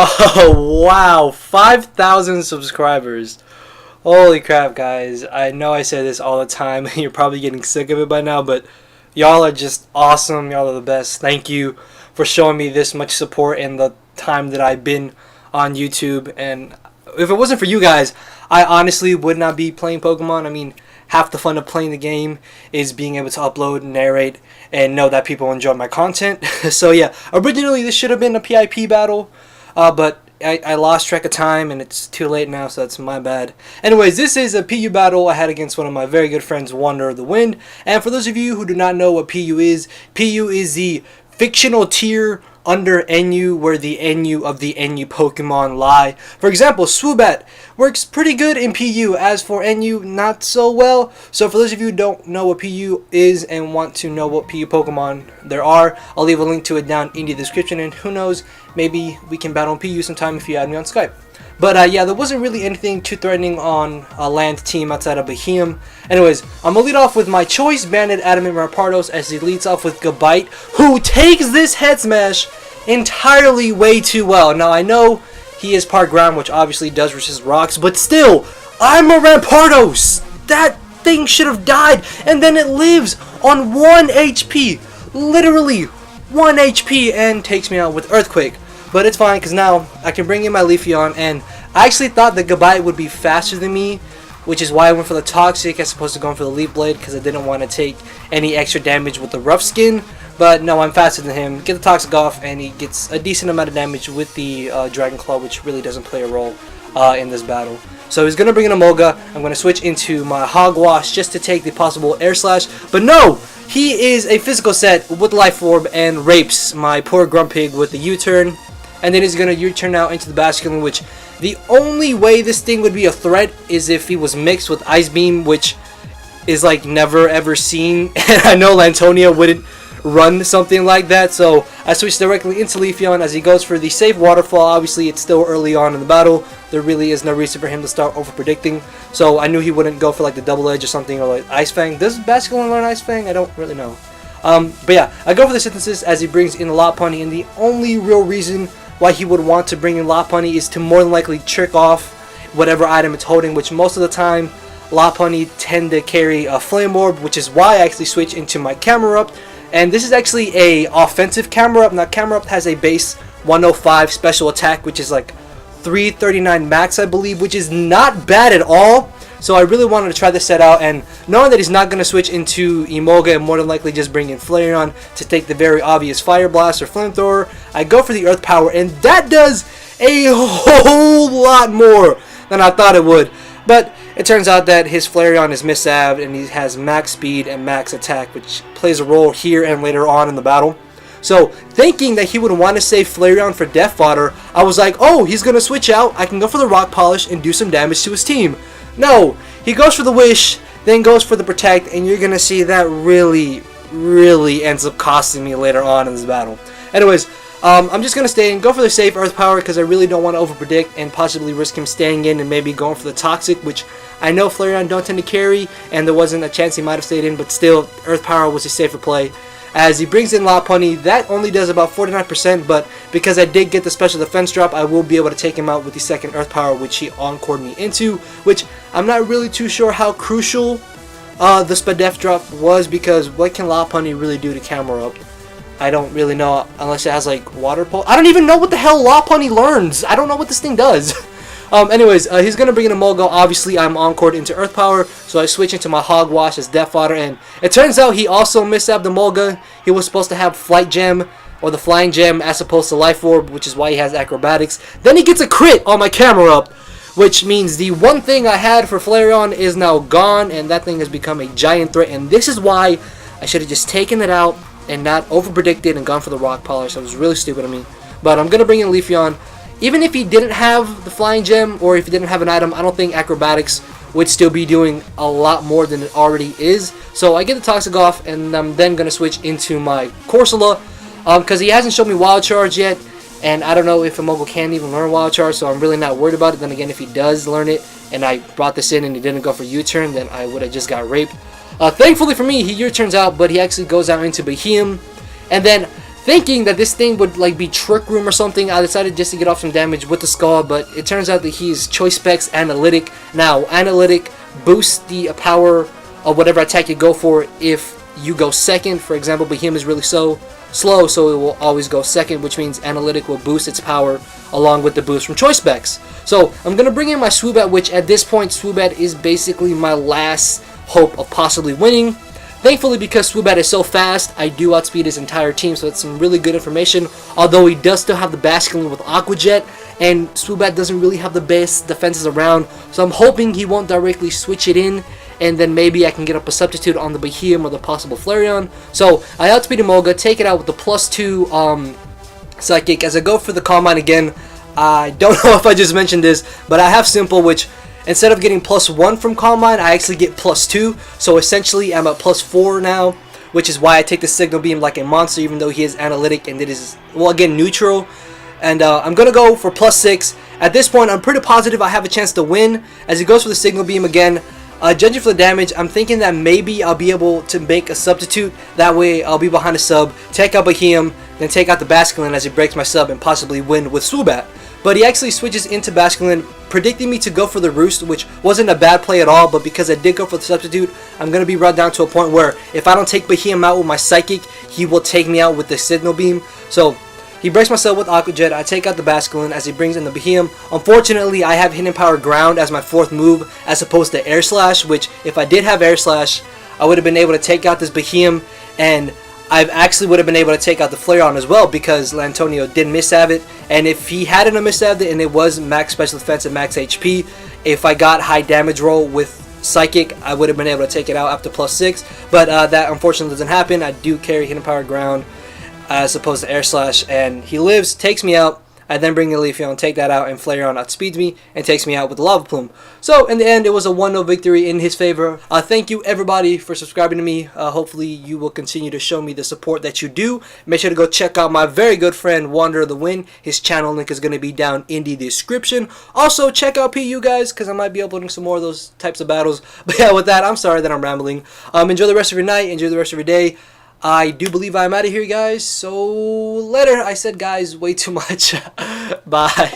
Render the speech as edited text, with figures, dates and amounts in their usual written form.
Oh, wow. 5,000 subscribers. Holy crap, guys. I know I say this all the time. You're probably getting sick of it by now, but y'all are just awesome. Y'all are the best. Thank you for showing me this much support in the time that I've been on YouTube. And if it wasn't for you guys, I honestly would not be playing Pokemon. I mean, half the fun of playing the game is being able to upload, narrate, and know that people enjoy my content. So yeah, originally this should have been a PIP battle, but I lost track of time and it's too late now, so that's my bad. Anyways, this is a PU battle I had against one of my very good friends, WandererOfTheWind. And for those of you who do not know what PU is the fictional tier under NU where the NU of the NU Pokemon lie. For example, Swoobat works pretty good in PU, as for NU, not so well. So for those of you who don't know what PU is and want to know what PU Pokemon there are, I'll leave a link to it down in the description, and who knows, maybe we can battle in PU sometime if you add me on Skype. But yeah, there wasn't really anything too threatening on a land team outside of Behem. Anyways, I'm going to lead off with my choice banded Adamant Rampardos as he leads off with Gabite, who takes this head smash entirely way too well. Now, I know he is part ground, which obviously does resist rocks, but still, I'm a Rampardos! That thing should have died, and then it lives on 1 HP. Literally 1 HP, and takes me out with Earthquake. But it's fine, because now I can bring in my Leafeon, and I actually thought the Gabite would be faster than me, which is why I went for the Toxic as opposed to going for the Leaf Blade, because I didn't want to take any extra damage with the Rough Skin. But no, I'm faster than him. Get the Toxic off, and he gets a decent amount of damage with the Dragon Claw, which really doesn't play a role in this battle. So he's going to bring in a Molga. I'm going to switch into my Hogwash just to take the possible Air Slash. But no! He is a physical set with Life Orb and rapes my poor Grumpig with the U-turn. And then he's going to U-turn out into the Basculin, which the only way this thing would be a threat is if he was mixed with Ice Beam, which is like never ever seen. And I know Lantonia wouldn't run something like that, so I switched directly into Leafeon as he goes for the safe Waterfall. Obviously, it's still early on in the battle. There really is no reason for him to start over-predicting, so I knew he wouldn't go for like the Double Edge or something, or like Ice Fang. Does Basculin learn Ice Fang? I don't really know. But yeah, I go for the Synthesis as he brings in the Lopunny, and the only real reason why he would want to bring in Lopunny is to more than likely trick off whatever item it's holding, which most of the time Lopunny tend to carry a Flame Orb, which is why I actually switch into my Camerupt. And this is actually a offensive Camerupt. Now Camerupt has a base 105 special attack, which is like 339 max, I believe, which is not bad at all. So I really wanted to try this set out, and knowing that he's not going to switch into Emolga and more than likely just bring in Flareon to take the very obvious Fire Blast or Flamethrower, I go for the Earth Power, and that does a whole lot more than I thought it would. But it turns out that his Flareon is misaved, and he has max speed and max attack, which plays a role here and later on in the battle. So, thinking that he would want to save Flareon for Death Fodder, I was like, oh, he's going to switch out, I can go for the Rock Polish and do some damage to his team. No, he goes for the Wish, then goes for the Protect, and you're going to see that really ends up costing me later on in this battle. Anyways, I'm just going to stay and go for the safe Earth Power because I really don't want to overpredict and possibly risk him staying in and maybe going for the Toxic, which I know Flareon don't tend to carry, and there wasn't a chance he might have stayed in, but still, Earth Power was a safer play. As he brings in Lopunny, that only does about 49%, but because I did get the special defense drop, I will be able to take him out with the second Earth Power, which he encored me into, which I'm not really too sure how crucial the Spadef drop was, because what can Lopunny really do to Camerupt? I don't really know, unless it has like Water Pulse. I don't even know what the hell Lopunny learns. I don't know what this thing does. Anyways, he's going to bring in a Molga. Obviously, I'm encored into Earth Power, so I switch into my Hogwash as Death Fodder, and it turns out he also misabbed the Molga. He was supposed to have Flight Gem, or the Flying Gem, as opposed to Life Orb, which is why he has Acrobatics. Then he gets a crit on my Camerupt, which means the one thing I had for Flareon is now gone, and that thing has become a giant threat, and this is why I should have just taken it out and not over-predicted and gone for the Rock Polish. That was really stupid of me. But I'm going to bring in Leafeon. Even if he didn't have the Flying Gem, or if he didn't have an item, I don't think Acrobatics would still be doing a lot more than it already is. So I get the Toxic off, and I'm then going to switch into my Corsola, because he hasn't shown me Wild Charge yet, and I don't know if Emolga can even learn Wild Charge, so I'm really not worried about it. Then again, if he does learn it, and I brought this in and he didn't go for U-turn, then I would have just got raped. Thankfully for me, he U-turns out, but he actually goes out into Behem, and then thinking that this thing would like be Trick Room or something, I decided just to get off some damage with the Skull, but it turns out that he's Choice Specs Analytic. Now, Analytic boosts the power of whatever attack you go for if you go second. For example, Behemoth is really slow, so it will always go second, which means Analytic will boost its power along with the boost from Choice Specs. So I'm going to bring in my Swoobat, which at this point, Swoobat is basically my last hope of possibly winning. Thankfully, because Swoobat is so fast, I do outspeed his entire team, so that's some really good information. Although he does still have the Basculin with Aqua Jet, and Swoobat doesn't really have the best defenses around, so I'm hoping he won't directly switch it in, and then maybe I can get up a substitute on the Behemoth or the possible Flareon. So I outspeed Emolga, take it out with the +2 Psychic. As I go for the Calm Mind again, I don't know if I just mentioned this, but I have Simple, which instead of getting +1 from Calm Mind, I actually get +2. So essentially, I'm at +4 now, which is why I take the Signal Beam like a monster, even though he is Analytic and it is, well, again, neutral. And I'm going to go for +6. At this point, I'm pretty positive I have a chance to win. As he goes for the Signal Beam again, judging for the damage, I'm thinking that maybe I'll be able to make a substitute. That way, I'll be behind a sub, take out Behemoth, then take out the Basculin as he breaks my sub and possibly win with Swoobat. But he actually switches into Basculin, predicting me to go for the Roost, which wasn't a bad play at all, but because I did go for the substitute, I'm going to be brought down to a point where if I don't take Behemoth out with my Psychic, he will take me out with the Signal Beam. So he breaks my sub with Aqua Jet, I take out the Basculin as he brings in the Behemoth. Unfortunately, I have Hidden Power Ground as my 4th move as opposed to Air Slash, which if I did have Air Slash, I would have been able to take out this Behemoth, and I actually would have been able to take out the Flareon as well because Lantonio did miss-have it. And if he hadn't miss-haved it and it was max special defense and max HP, if I got high damage roll with Psychic, I would have been able to take it out after +6. But that unfortunately doesn't happen. I do carry Hidden Power Ground as opposed to Air Slash, and he lives, takes me out. I then bring the Leafeon, take that out, and Flareon outspeeds me and takes me out with the Lava Plume. So in the end, it was a 1-0 victory in his favor. Thank you everybody for subscribing to me. Hopefully you will continue to show me the support that you do. Make sure to go check out my very good friend WandererOfTheWind. His channel link is going to be down in the description. Also check out PU guys, because I might be uploading some more of those types of battles. But yeah, with that, I'm sorry that I'm rambling. Enjoy the rest of your night. Enjoy the rest of your day. I do believe I'm out of here, guys. So later. I said guys way too much. Bye.